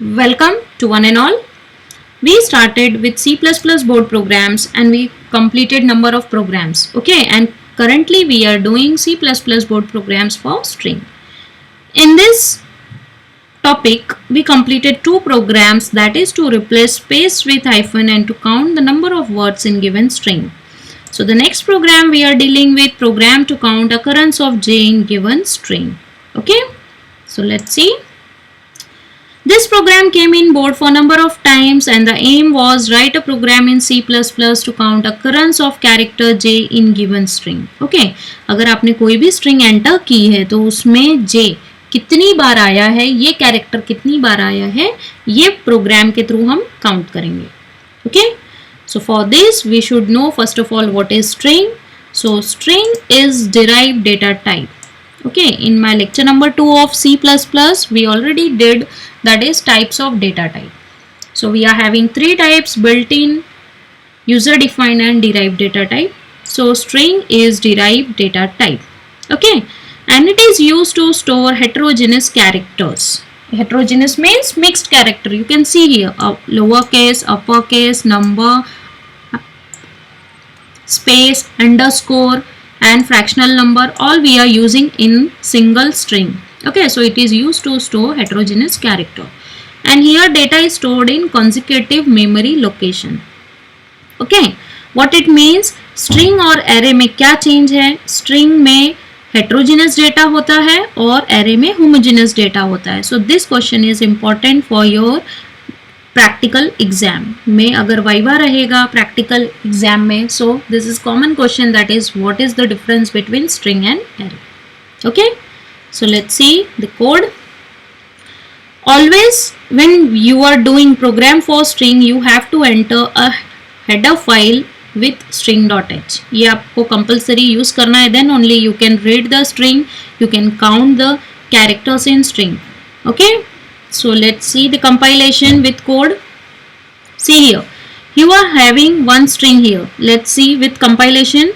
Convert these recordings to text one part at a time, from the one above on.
Welcome to one and all. We started with C++ board programs and we completed number of programs. Okay, and currently we are doing C++ board programs for string. In this topic, we completed two programs, that is to replace space with hyphen and to count the number of words in given string. So the next program we are dealing with program to count occurrence of j in given string. Okay, so let's see. This program came in board for number of times and the aim was write a program in C++ to count occurrence of character j in given string. Okay, अगर आपने कोई भी string enter की है तो उसमें j कितनी बार आया है, ये कैरेक्टर कितनी बार आया है, ये प्रोग्राम के थ्रू हम काउंट करेंगे. Okay, so for this we should know first of all what is string. So string is derived data type. Okay, in my lecture number 2 of C++ we already did, that is types of data type. So we are having three types: built-in, user defined and derived data type. So string is derived data type. Okay, and it is used to store heterogeneous characters. Heterogeneous means mixed character. You can see here lowercase, uppercase, number, space, underscore and fractional number, all we are using in single string. Okay, so it is used to store heterogeneous character, and here data is stored in consecutive memory location. Okay, what it means, string और array में क्या change है? String में heterogeneous data होता है और array में homogeneous data होता है. So this question is important for your practical exam में, अगर वाइवा रहेगा practical exam में, so this is common question, that is what is the difference between string and array. Okay, so let's see the code. Always when you are doing program for string you have to enter a header file with string.h. ये आपको compulsory use करना है, then only you can read the string, you can count the characters in string. Okay, so let's see the compilation with code. See here, you are having one string here. Let's see with compilation.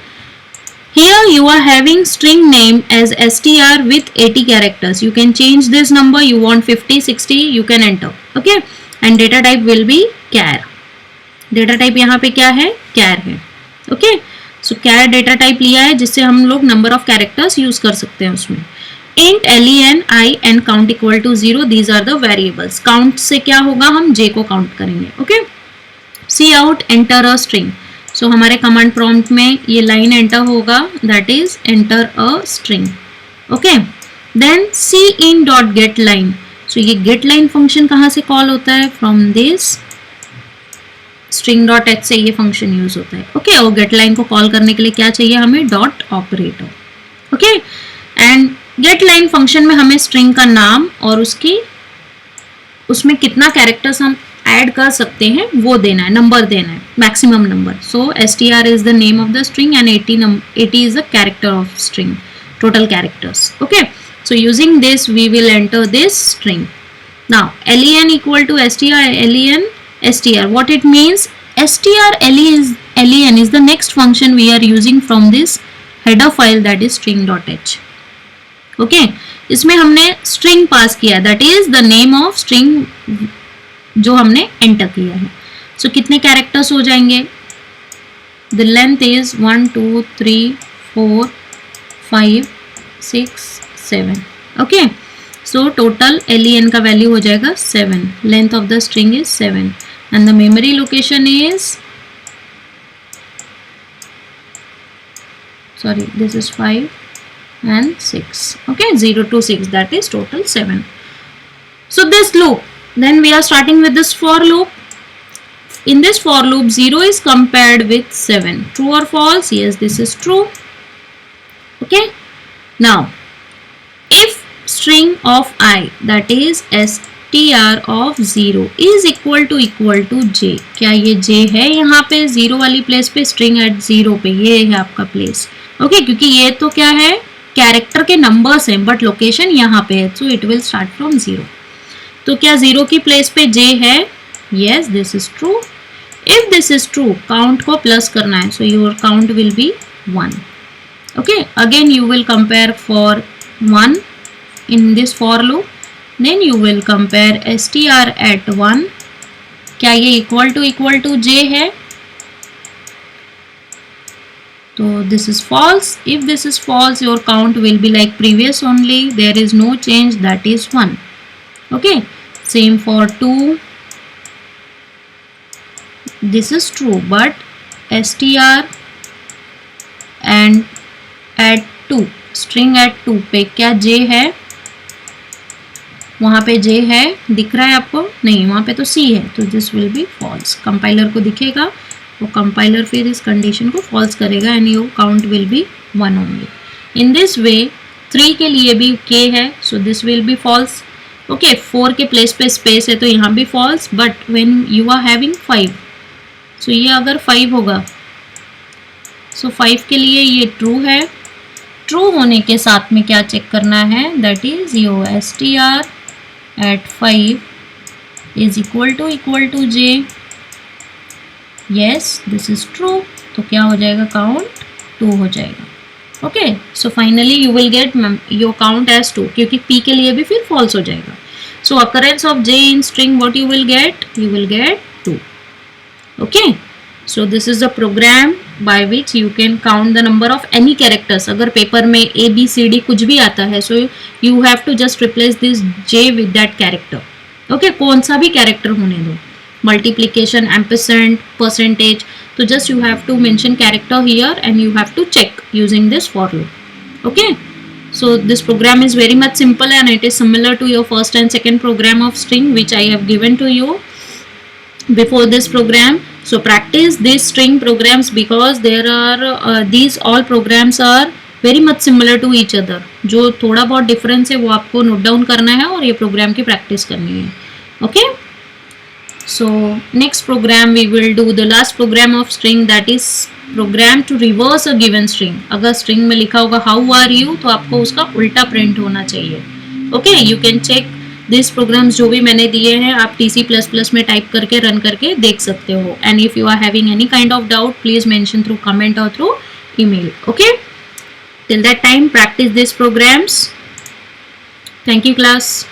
Here you are having string name as str with 80 characters. You can change this number, you want 50, 60, you can enter. Okay, and data type will be char. Data type यहाँ पे क्या है? char है. Okay, so char data type लिया है जिससे हम लोग number of characters use कर सकते हैं उसमें. Int len I and count equal to 0, these are the variables. Count से क्या होगा, हम j को count करेंगे. Okay, cout enter a string. So हमारे command prompt में ये line enter होगा, that is enter a string. Okay, then cin dot get line. So ये get line function कहाँ से call होता है? From this string dot h से ये function use होता है. Okay, और get line को call करने के लिए क्या चाहिए हमें? dot operator. Okay, and get line function में हमें string का नाम और उसमें कितना characters हम ऐड कर सकते हैं वो देना है, नंबर देना है, maximum number. So str is the name of the string and 80 is the character of string, total characters. Okay, so using this we will enter this string. Now len equal to str. What it means? len is the next function we are using from this header file, that is string.h. Okay, इसमें हमने string पास किया, that is the name of string जो हमने enter किया है. सो कितने characters हो जाएंगे? The length is 1 2 3 4 5 6 7. Okay, so total len का वैल्यू हो जाएगा 7. Length of the string is 7 and the memory location is, sorry, this is 5 and 6. Okay, 0 to 6, that is total 7. So this loop, then we are starting with this for loop. In this for loop 0 is compared with 7. True or false? Yes, this is true. Okay, now if string of I, that is str of 0 is equal to j. क्या ये j है यहाँ पे 0 वाली place पे? string at 0 पे ये है आपका प्लेस. ओके, क्योंकि ये तो क्या है, कैरेक्टर के नंबर्स हैं बट लोकेशन यहाँ पे है, so it will start from 0. तो क्या 0 की प्लेस पे j है? Yes, this is true. If this is true, count को प्लस करना है, so your count will be 1. Okay, again you will compare for 1 in this for loop. then you will compare str at 1. क्या ये equal to j है? तो this is false. If this is false, your count will be like previous only. There is no change, that is 1. Okay, same for 2. This is true, but str and at 2, string at 2 पे क्या j है? वहाँ पे j है, दिख रहा है आपको? नहीं, वहाँ पे तो c है, तो this will be false. Compiler को दिखेगा, वो कंपाइलर फिर इस कंडीशन को फॉल्स करेगा and your count will be 1 only. In this way 3 के लिए भी k है, so this will be false. Okay, 4 के प्लेस पे स्पेस है तो यहाँ भी false, but when you are having 5, so ये अगर 5 होगा, सो 5 के लिए ये ट्रू है. ट्रू होने के साथ में क्या चेक करना है? That is your str at 5 is equal to j. yes, this is true. तो क्या हो जाएगा? काउंट 2 हो जाएगा. Okay, so finally you will get your count as 2, क्योंकि p के लिए भी फिर फॉल्स हो जाएगा. So occurrence of j in string, what you will get? You will get 2. Okay, so this is the program by which you can count the number of any characters. अगर paper में a b c d कुछ भी आता है, so you have to just replace this j with that character. okay, कौन सा भी character होने दो, multiplication, ampersand, percentage, so just you have to mention character here and you have to check using this for loop. okay, so this program is very much simple and it is similar to your first and second program of string which I have given to you before this program. So practice these string programs because there are these all programs are very much similar to each other. जो थोड़ा बहुत difference है वो आपको note down करना है और ये प्रोग्राम की प्रैक्टिस करनी है. Okay, so next program we will do the last program of string, that is program to reverse a given string. अगर string में लिखा होगा how are you तो आपको उसका उल्टा प्रिंट होना चाहिए. Okay, you can check this programs जो भी मैंने दिए हैं आप TC++ में टाइप करके रन करके देख सकते हो. And if you are having any kind of doubt please mention through comment और through email. Okay, till that time practice this programs. Thank you class.